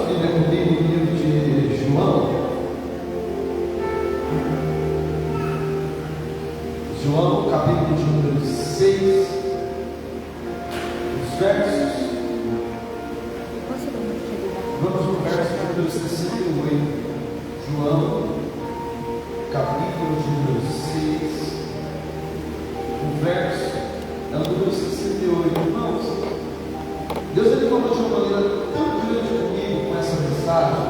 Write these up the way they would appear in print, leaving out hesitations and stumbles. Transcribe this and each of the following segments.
Bíblia comigo no livro de João. João, capítulo de número 6, os versos. Vamos no verso número 68. João, capítulo de número 6, o verso é o número 68. Irmãos, Deus ele falou de uma maneira tão grande comigo com essa mensagem.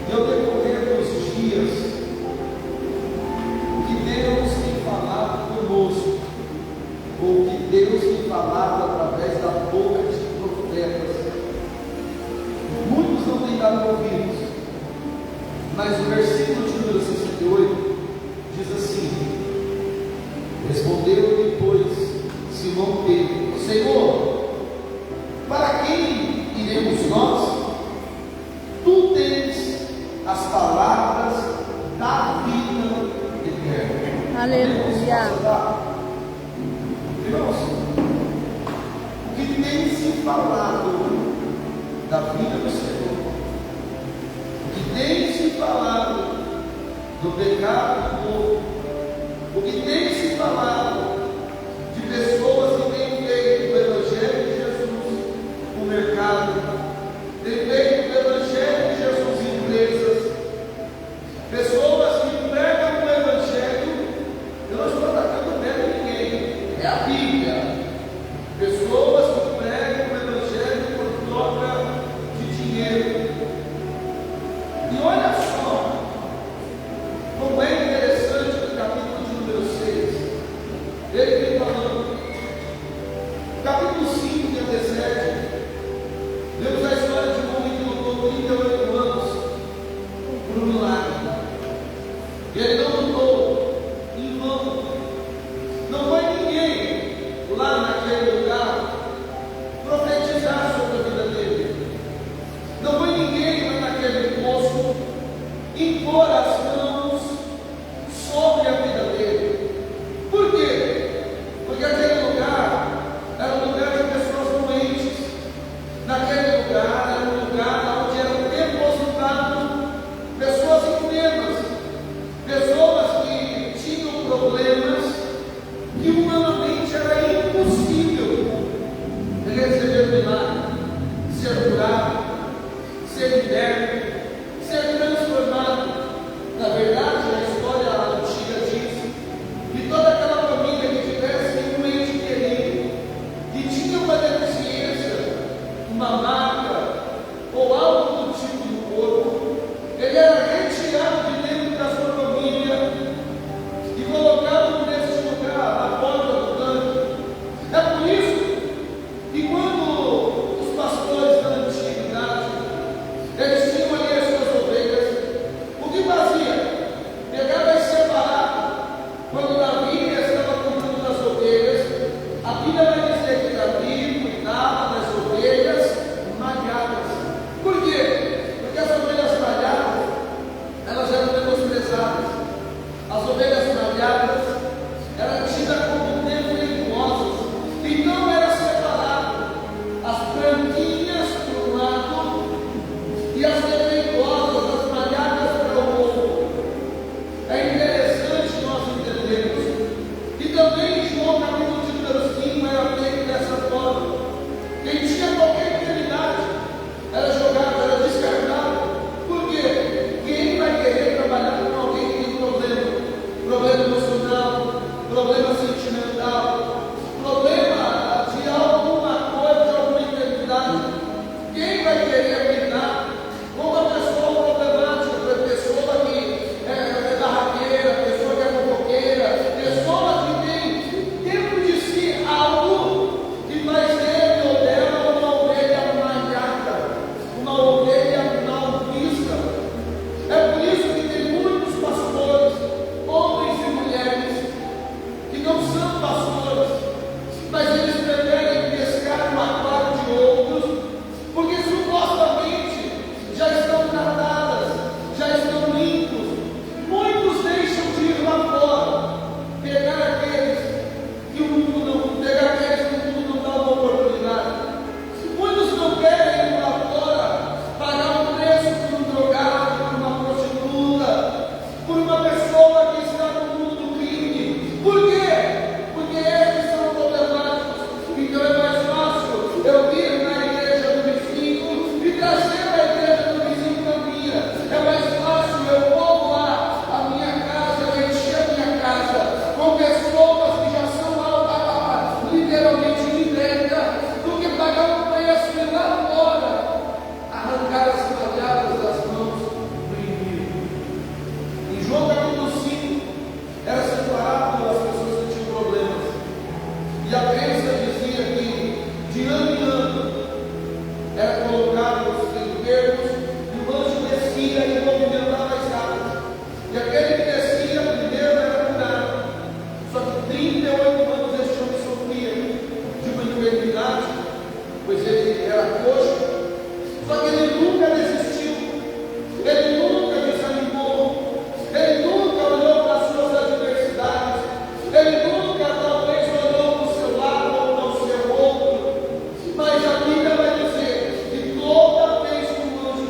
E ao decorrer dos dias, o que Deus tem falado conosco, ou o que Deus tem falado através da boca de profetas, muitos não têm dado ouvidos, mas o versículo de número 68 diz assim: respondeu-lhe, pois, Simão Pedro: Senhor, para quem iremos nós? Tu tens as palavras da vida eterna. Aleluia. Irmãos, o que tem se falado da vida do Senhor, o que tem se falado do pecado do povo, o que tem se falado de pessoas que têm feito o Evangelho de Jesus o mercado, têm feito o Evangelho de Jesus empresas, pessoas que pregam o Evangelho. Eu não estou atacando o pé de ninguém, é a Bíblia. Pessoas que pregam o Evangelho por troca de dinheiro. E olha só como é interessante o capítulo de número 6. Ele vem falando, capítulo 5 e 17. Vemos a história de um homem que lutou 38 anos por um milagre. E ele não lutou em vão. Não foi ninguém lá naquele lugar profetizar sobre a vida dele. Não foi ninguém lá naquele poço impor as mãos sobre a vida dele. Por quê? Porque aquele lugar era um lugar de pessoas doentes. Naquele lugar era um lugar onde eram depositados pessoas enfermas, pessoas que tinham problemas que humanamente era impossível receber milagre, ser curado, ser liberto, ser transformado. Na verdade, a história antiga diz que toda aquela família que tivesse um ente querido, que tinha uma deficiência, uma marca ou algo do tipo do corpo, ele era retirado de dentro da sua família e colocado nesse lugar, na porta do tanque. É por isso que quando os pastores da antiguidade, eles tinham ali as suas ovelhas, o que fazia? Pegava e separava. Quando Davi estava cuidando das ovelhas, a Bíblia vai dizer que Davi cuidava das ovelhas malhadas. Por quê? Porque as ovelhas malhadas, elas eram menosprezadas. As ovelhas malhadas eram tidas como defeituosas. Então era separado as branquinhas para um lado e as defeituosas, as malhadas para o outro. É interessante nós entendermos que também João capítulo de número 5 era feito dessa forma. Quem tinha qualquer enfermidade era jogado, era descartado. Por quê? Quem vai querer trabalhar com alguém que tem problema emocional, problema sentimental, problema de alguma coisa, de alguma enfermidade? Quem vai querer lidar com uma pessoa problemática, uma pessoa que é barraqueira, pessoa que é fofoqueira, pessoa que tem dentro de si algo que faz dele ou dela uma ovelha malhada, uma ovelha mal vista? É por isso que tem muitos pastores, homens e mulheres, que não são pastores, mas eles preferem pescar no aquário de outros, porque supostamente termos, e o anjo descia e movimentava as águas. E aquele que descia primeiro era curado. Só que 38 anos este homem sofria de uma enfermidade, pois ele era coxo. Só que ele nunca desistiu, ele nunca desanimou, ele nunca olhou para as suas adversidades, ele nunca talvez olhou para o seu lado ou para o seu outro, mas a Bíblia vai dizer que toda vez que o anjo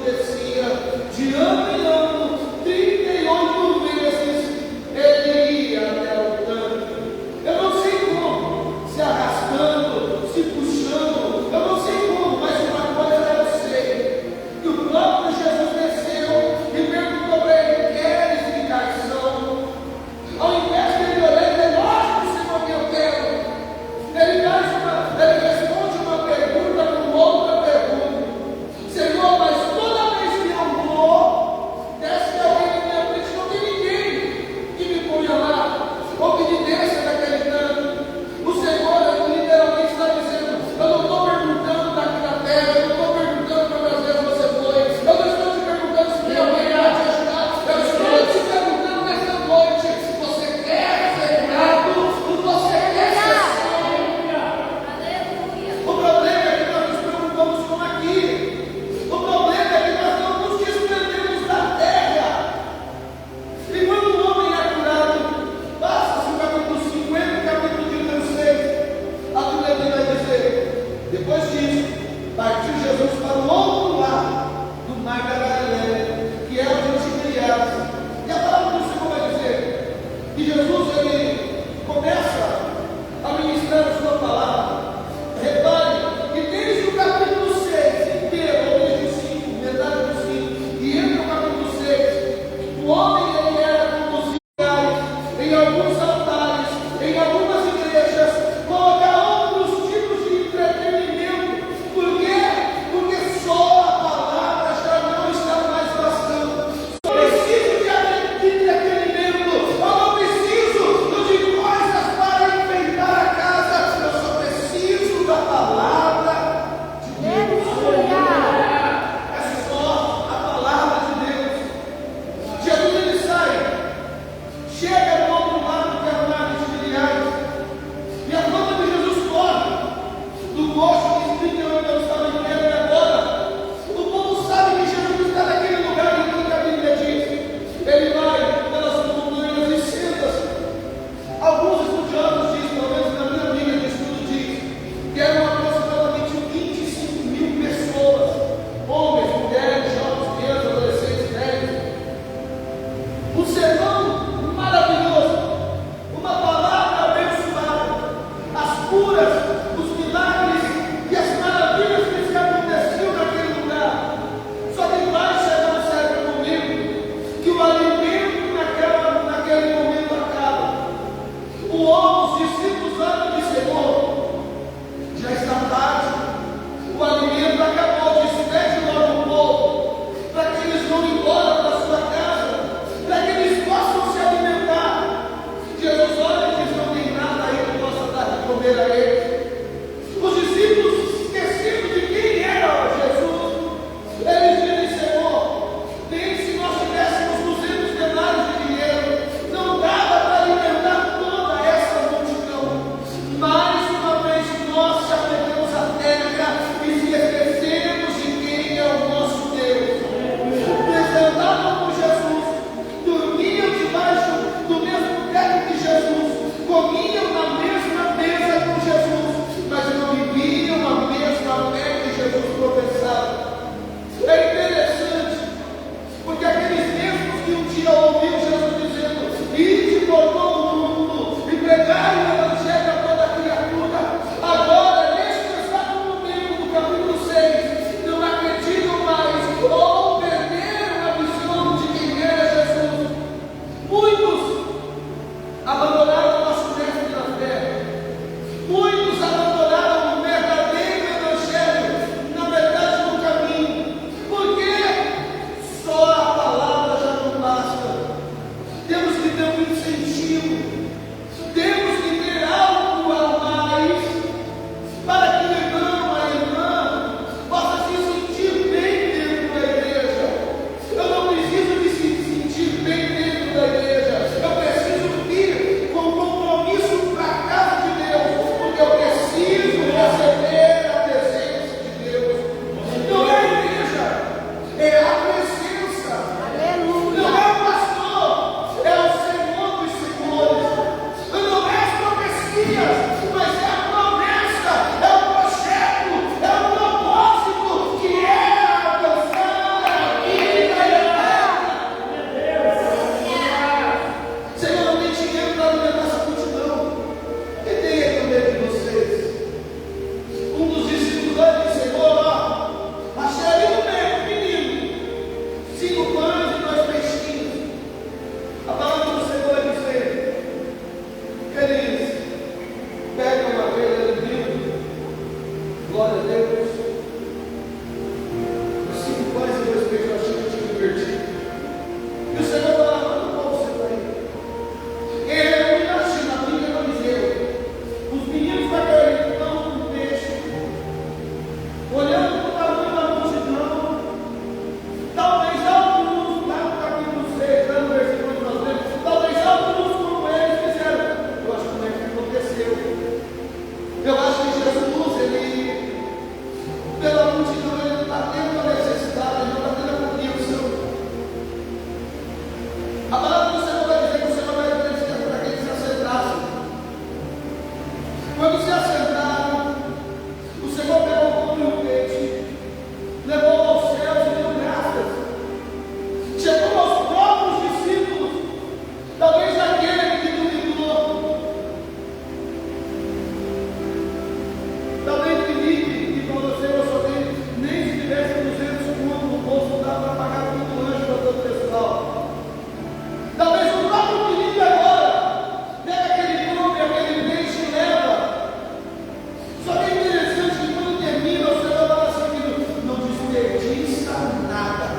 desperdiça nada.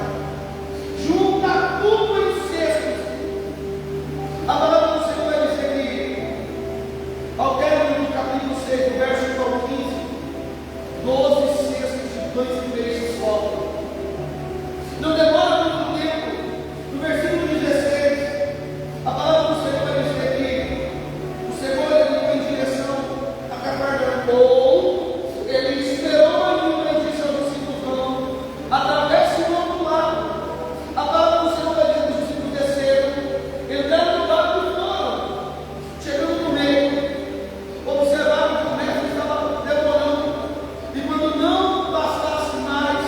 Junta tudo em cestos. A palavra do Senhor vai dizer que, ao término do capítulo 6, do verso 1 ao 15, 12 cestos de 2 peixes sobram. Não demora muito tempo. No versículo 16, a palavra do Senhor vai dizer que o Senhor foi em direção a Cafarnaum, ou ele esperou ali e disse aos discípulos: não, atravesse o outro lado. A palavra do Senhor vai dizer que os discípulos desceram, entraram no barco e foram. Chegando no meio, observaram que o mestre estava demorando, e quando não bastasse mais,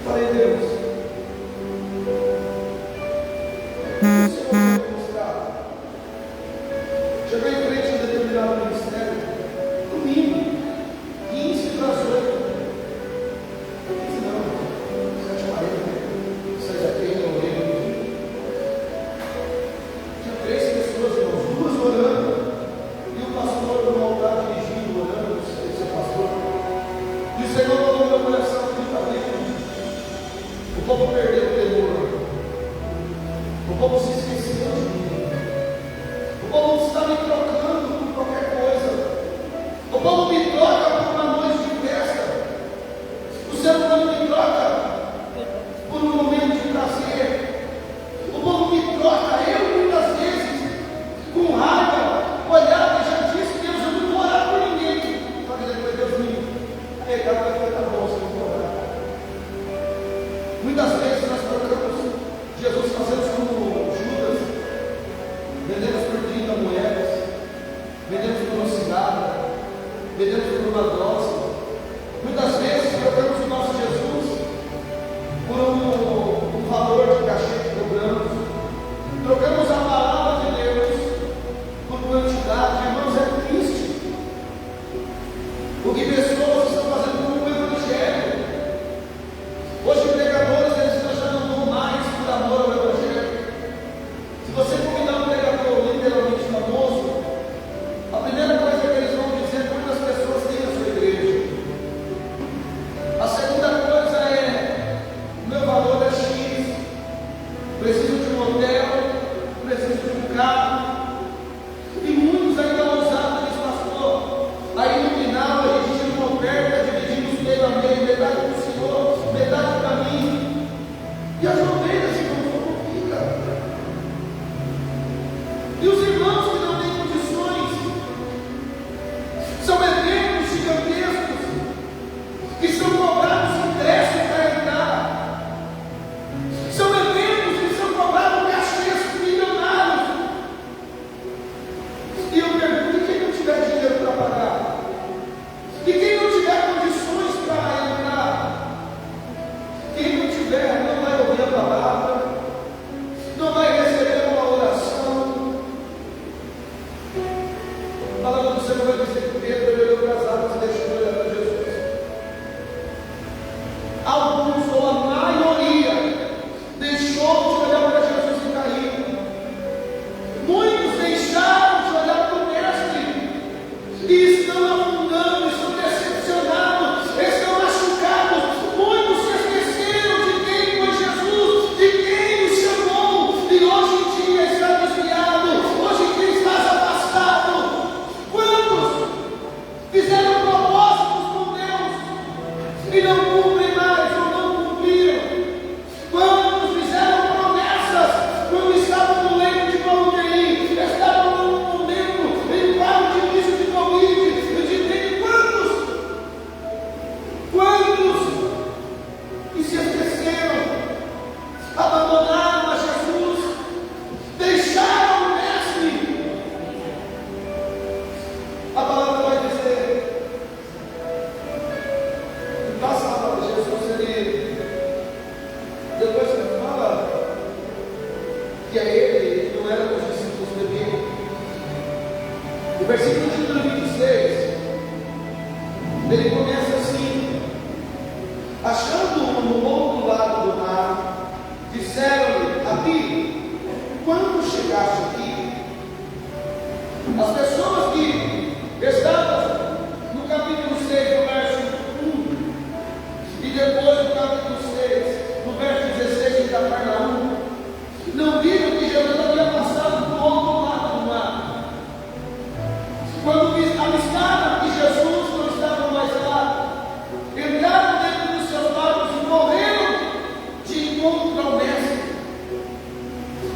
Falei, Deus, o Senhor vai me mostrar. Chegou em frente a um determinado ministério, domingo, 15 para as 8. 15 não, 7h40, sai daqui, eu lembro. Tinha 3 pessoas, irmãos, 2 orando, e o pastor no altar dirigindo, orando, esse pastor. E o Senhor falou no meu coração que está dentro. O povo perdeu o temor. O povo se esqueceu de mim. O povo não está me trocando por qualquer coisa. O povo me troca por uma noite de festa. O ser humano me troca por um momento de prazer. O povo me troca, eu muitas vezes, com raiva, olhar, e já disse, Deus, eu não vou orar por ninguém. Só que depois Deus me pegar, vai ficar bom, se eu não orar. Muitas vezes nós trocamos Jesus, fazemos como Judas, vendemos por 30 moedas, vendemos por uma cigarra, vendemos por uma dose. Muitas vezes trocamos o nosso Jesus por um valor de cachê que cobramos. Trocamos a palavra de Deus por quantidade. Irmãos, é triste o que pessoas estão fazendo com o Evangelho. Hoje, pregadores, eles já não vão mais por amor ao Evangelho. Se você convidar um pregador literalmente famoso, a primeira coisa que eles vão dizer é quantas pessoas têm na sua igreja. A segunda coisa é: meu valor é X, preciso de um hotel, preciso de um carro. E muitos ainda ousados dizem, pastor, aí no final a gente tira uma oferta, dividimos meio a meio, metade para o Senhor, metade para mim. E as ovelhas, irmãos, como fica? E os irmãos que não têm condições, são eventos gigantescos, que são cobrados ingressos para entrar, são eventos que são cobrados cachês milionários. E eu pergunto: e quem não tiver dinheiro para pagar? E quem não tiver condições para entrar? Quem não tiver, não vai ouvir a palavra, não vai receber uma oração. A palavra do Senhor vai dizer que Pedro olhou para as águas e deixou de olhar para Jesus. Alguns, ou a maioria, deixou de olhar para Jesus e caiu. Muitos deixaram de olhar para o Mestre e estão afundando, estão decepcionados, estão machucados. Muitos se esqueceram de quem foi Jesus, de quem os chamou, e hoje em dia está desviado, hoje em dia está afastado. Quantos fizeram propósitos com Deus e não cumprem mais ou não cumpriram? Quantos fizeram promessas quando estavam no leito de UTI, estavam num momento em quadro de crise de Covid? Eu digo: quantos? Quantos que se esqueceram, abandonaram a Jesus, deixaram o Mestre? A palavra vai dizer, passava Jesus, ele depois que fala que é ele, não era os discípulos bebiam. O versículo de número 26, ele começa assim: achando-o no outro lado do mar, disseram-lhe: amigo, quando chegaste aqui? As pessoas que estavam no capítulo 6, no verso 1, e depois no capítulo 6, no verso 16 de Cafarnaum, não viram que Jesus havia passado para o outro lado do mar. Quando avistaram que Jesus não estava mais lá, entraram dentro dos seus barcos e correram de encontro ao Mestre.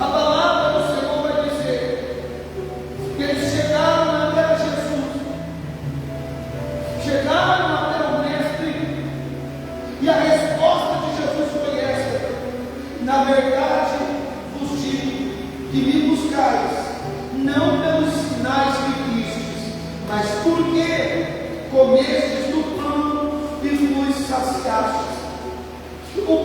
A palavra do Senhor vai dizer que eles chegaram até Jesus, chegaram até o Mestre, e a resposta de Jesus foi esta: na verdade vos digo que me buscais, não pelos sinais que vistes, mas porque comestes do pão e vos saciastes. O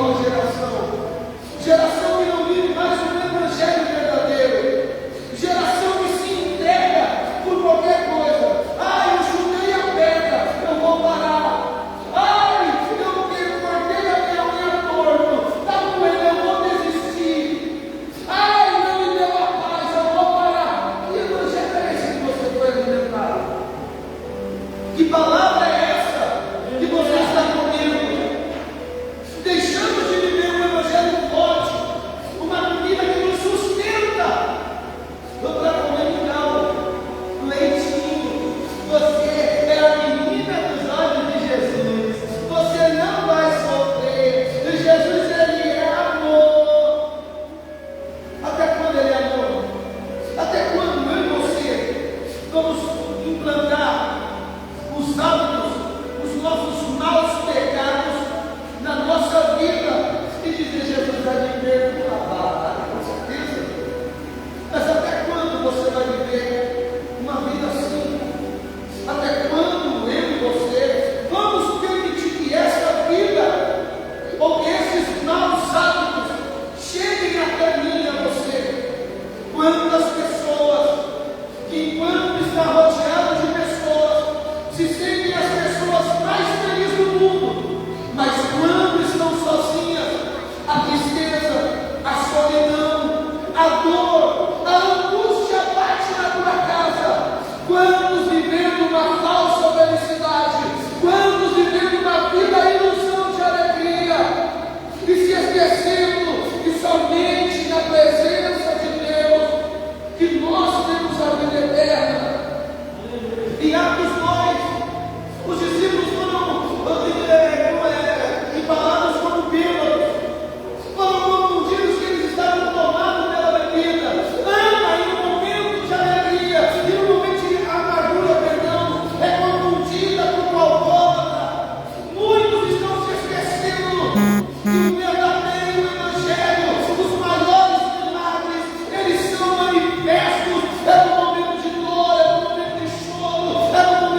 pior geração que não vive mais o evangelho verdadeiro, geração que se entrega por qualquer coisa. Ai, eu chutei a pedra, eu vou parar. Ai, eu cortei a minha unha torto, está doendo, eu vou desistir. Ai, não me deu a paz, eu vou parar. Que evangelho é esse que você foi alimentar? Que palavra é essa que você está comendo? Deixamos de viver um evangelho forte, uma comida que nos sustenta. Eu para comer legal, leitinho. Você é a menina dos olhos de Jesus. Você não vai sofrer. Jesus, ele é amor. Até quando ele é amor? Até quando eu e você vamos implantar os hábitos, os nossos maus pecados na nossa vida e dizer: Jesus vai me perdoar? Com certeza. Mas até quando você vai viver uma vida assim? Até quando eu e você vamos permitir que essa vida ou que esses maus hábitos cheguem até mim e a você? Quantas pessoas que, enquanto está rodeado de pessoas, se sentem as pessoas mais felizes do mundo, mas quando estão sozinhas, a tristeza, a solidão, a dor, a angústia bate na tua casa. Quantos vivendo uma falsa felicidade, quantos vivendo uma vida ilusão de alegria, e se esquecendo que somente na presença de Deus que nós temos a vida eterna. Em Atos 2, os discípulos foram embalados como bêbados, foram confundidos que eles estavam tomados pela bebida. Ama em um momento de alegria, e no momento de amargura, perdão, é confundida com o alcoólatra. Muitos estão se esquecendo que o verdadeiro evangelho, os maiores milagres, eles são manifestos. É no momento de dor, é no momento de choro, é no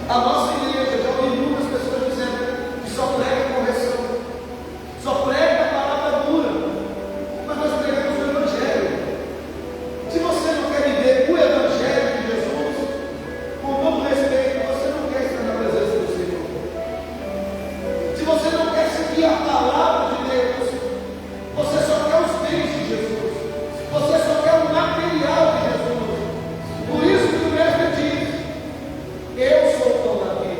A nossa igreja, já ouvi muitas pessoas dizendo que só prega correção, só prega a palavra dura, mas nós pregamos o Evangelho. Se você não quer viver o Evangelho de Jesus, com todo respeito, você não quer estar na presença do Senhor. Se você não quer seguir a palavra de Deus, você só quer os bens de Jesus, você só quer o material de Jesus. Por isso que o mestre diz: eu sou o pão da vida.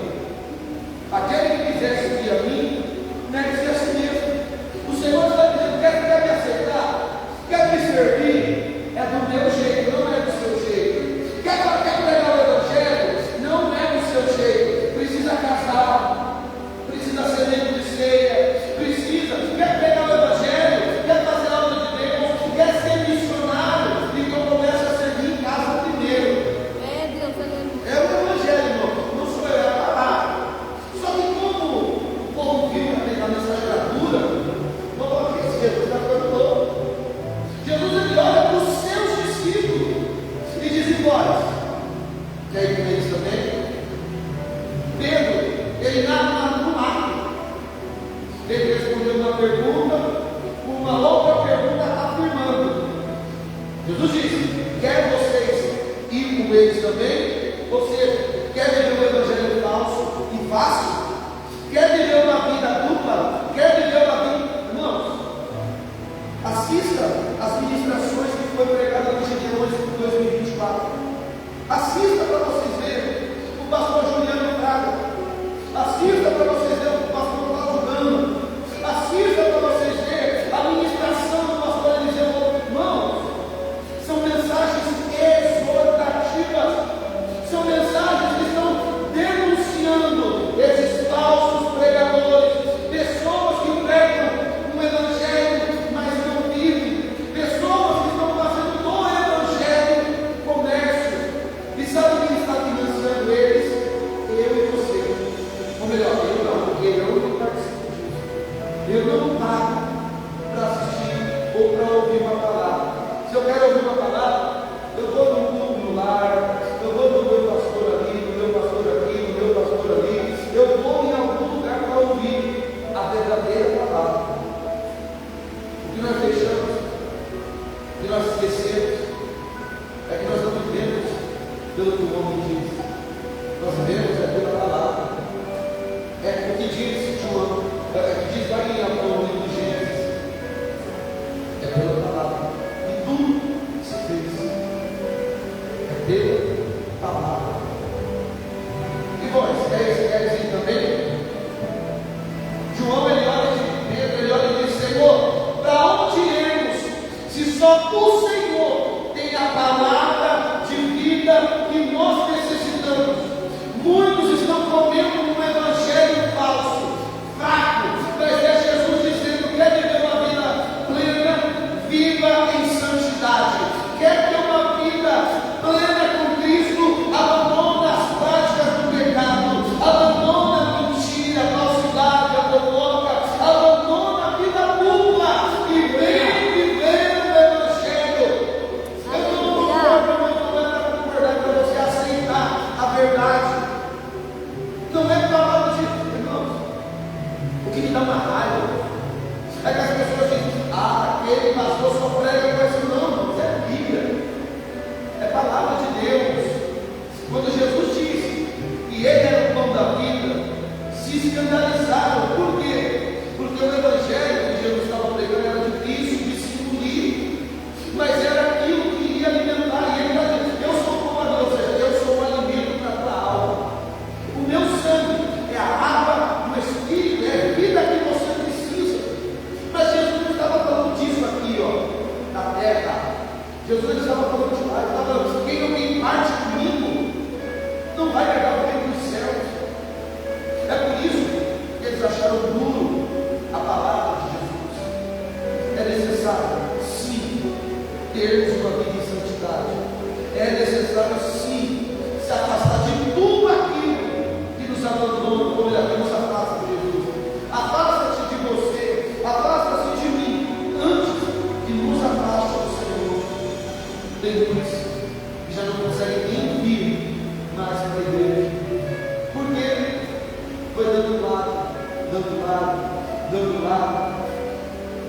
dando lado.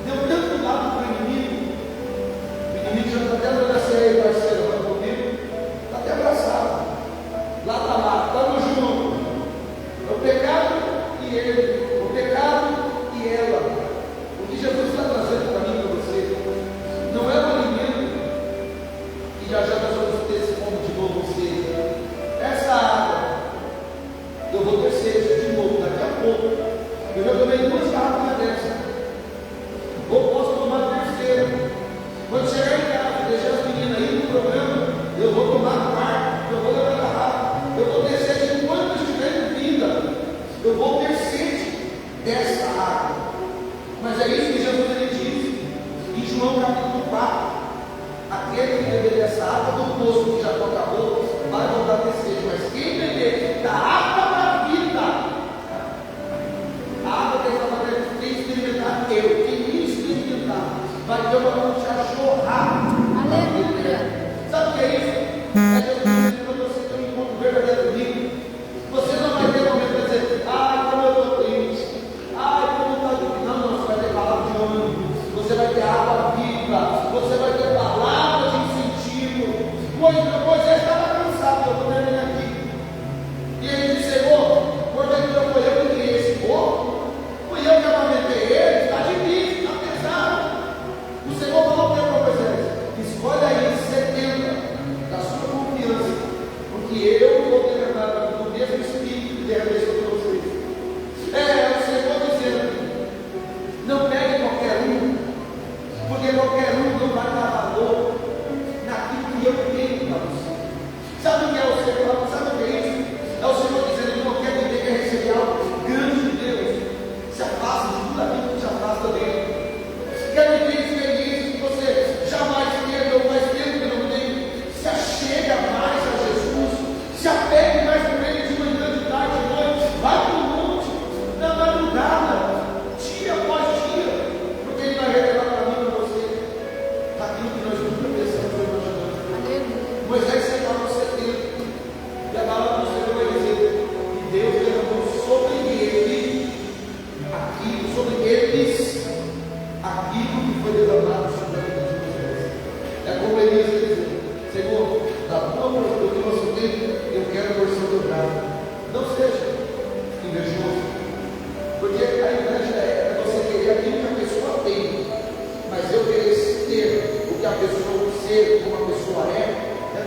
Deu tanto lado para o inimigo. O inimigo já está até andando assim, aí, parceiro, vai comigo. Está até abraçado. Lá está lá, estamos juntos. É o pecado e ele, o pecado e ela. O que Jesus está trazendo para mim e para você não é um alimento que já nós vamos ter esse fome de novo, ou seja, essa água eu vou ter sede de novo daqui a pouco. Eu já tomei 2 garrafas dessa, ou posso tomar a terceira. Quando chegar em casa, deixar as meninas aí no programa, eu vou tomar a quarta, eu vou levar a garrafa, eu vou ter sede enquanto estiver em vida, eu vou ter sede dessa água. Mas é isso que Jesus ele diz em João capítulo 4: aquele que beber dessa água do poço que já acabou, vai voltar a ter sede. Mas quem beber da água da vida, a água que está fazendo, quem experimentar eu, quem me experimentar, vai ter uma fonte a jorrar. Aleluia! Sabe o que é isso? É Jesus dizendo para você ter um encontro verdadeiro comigo. Você não vai ter momento para dizer, ai, como eu estou triste, ai, como está doendo. Não, você vai ter palavra de ânimo, você vai ter água viva, você vai ter palavra de incentivo. Moisés estava cansado, eu estou terminando aqui. E ele disse, Senhor, porventura foi eu que criei esse povo? Fui eu que amamentei ele? Está difícil, está pesado. O Senhor falou para Moisés, escolhe aí 70 da sua confiança, porque eu vou derramar do mesmo Espírito que derramei sobre vocês. É o Senhor dizendo, não pegue qualquer um, porque qualquer um não vai dar valor naquilo que eu tenho para você. Sabe o que é o Senhor? Sabe o que é isso? É o Senhor dizendo, não quer viver, quer receber algo grande de Deus. Se afasta de tudo aquilo que te afasta dele. Quer viver experiências que você jamais teve ou faz tempo que não tem. Se achega mais a Jesus. Se apegue mais por ele de manhã, de tarde, de noite. Vai para o monte, na madrugada, dia após dia, porque ele vai revelar para mim e para você aquilo que nós nunca pensamos ou imaginamos. Moisés separou 70, e a palavra do Senhor vai dizer que Deus derramou sobre ele aquilo, sobre eles, aquilo que foi derramado sobre a vida de Moisés. É como Elias dizer, Senhor, da tua mão, do que você tem, eu quero a porção dobrada. Não seja invejoso, porque a inveja é você querer aquilo que a pessoa tem, mas eu querer ter o que a pessoa ser, como a pessoa é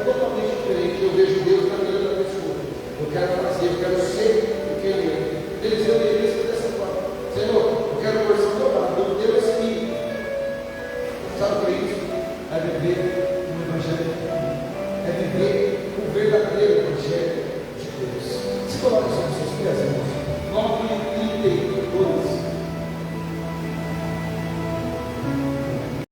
totalmente diferente. Eu vejo Deus na vida da pessoa. Eu quero fazer, eu quero ser o que Ele é. Ele dizia dessa forma: Senhor, eu quero a porção dobrada do teu Espírito. Sabe o que é isso? É viver no Evangelho. É viver o verdadeiro Evangelho de Deus. Se coloca sobre os seus pés, irmãos.